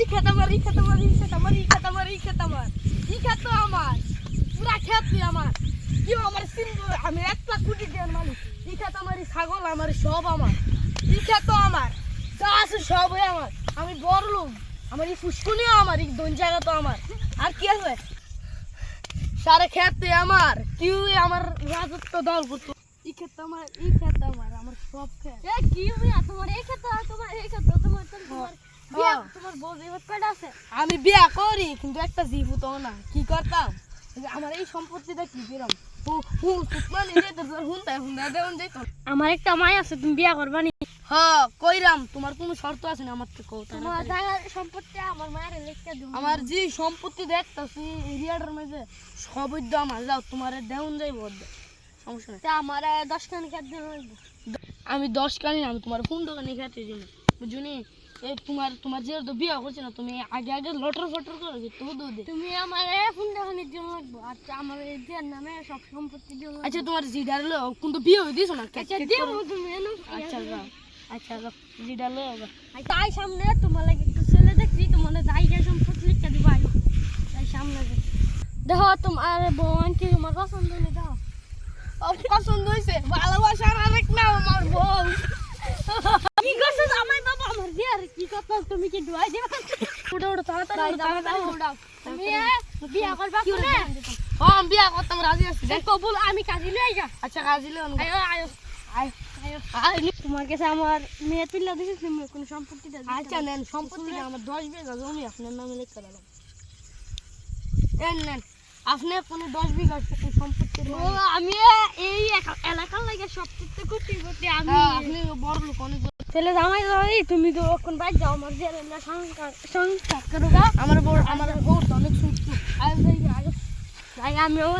ই খেত আমার, ই খেত আমার, ই খেত আমার, ই খেত আমার, ই খেত আমার, ই খেত আমার, পুরা খেত আমার। কেউ আমার চিনব, আমি 1,00,000 কোটি টাকার মালিক। ই খেত আমার, ই ছাগল আমার, সব আমার। ই খেত আমার, যা আছে সবই আমার। আমি বড় লোক, আমার এই ফুসকুনিও আমার, এই দোন জায়গা তো আমার। আর কি আছে? সারা খেত আমার, কেউ আমার রাজত্ব দল করতো। ই খেত আমার, ই খেত আমার, আমার সব খেত। কি হইয়া তোমার এই ক্ষেত্রে তোমার এই ক্ষেত্রে তোমার তোমার বিয়া তোমার বউ জীবত কয়টা আছে? আমি বিয়া করি কিন্তু একটা জীব তো না, কি করতাম? আমার এই সম্পত্তিটা কি দিলাম আমার একটা মাই আছে, তুমি বিয়া করবা নি? হ্যাঁ কইরাম, তোমার কোনো শর্ত আছে না? আমার তো কও তোমার জায়গার সম্পত্তি আমার মায়ের লিখে দিও। আমার যে সম্পত্তি দেখতাছি এরিয়াটার মধ্যে সবই তো আমার, যাও তোমার দেউন যাইব, সমস্যা নেই। তা আমার 10 খানি খেত দিন লাগবে। আমি 10 কানি না, আমি তোমার 15 কানি খেতে দিব, বুঝুনি? এই তোমার যে তো বিয়া করছে না, তুমি আগে আগে লটর ফটর করো তো দে। তুমি আমার 15 খানি দিন লাগবে। আচ্ছা আমার এই দিয়ার নামে সব সম্পত্তি দিও। আচ্ছা তোমার জিডার লো কিন্তু বিয়ে হই দিছো না? আচ্ছা দিও তুমি এনো। আচ্ছা যাও, আচ্ছা যাও, জিডার লো। তাই সামনে তোমার লাগে একটু ছেলে দেখছি, তোমার জায়গা সম্পত্তি লিখে দিবা। তাই সামনে দেখো তোমার বউ আনকি তোমার পছন্দ নেই, দাও পছন্দ হয়েছে, ভালোবাসার আরেক নাম আমার বউ। কি করছো জামাই বাবা আমার বিয়ার কি কথা? তুমি কি ডুয়াই দিবা? উঠো উঠো তাড়াতাড়ি তাড়াতাড়ি উঠাও। তুমি বিয়া করবা কোনে? হ্যাঁ আমি বিয়া করতাম, রাজি আছি। কবুল আমি কাজে লই যা। আচ্ছা কাজী লো, আয় আয় আয় আয় আয়। তোমার কাছে আমার মেয়ে তুইলা দিছিস, তুমি কোন সম্পত্তি দাও? আচ্ছা নেন, সম্পত্তি আমার 10 বিঘা জমি আপনার নামে লিখে দিলাম। নেন আপনি কোনো 10 বিঘা সম্পত্তি। ও আমি এই এলাকার লাগে সবচেয়ে করতে করতে আমি আপনি বড় লোক অনেক। ছেলে জামাই যাই, তুমি তো এখন বাইর যাও, আমার যে সংস্কার করো গা। আমার বউ তো অনেক সুস্থ। আমিও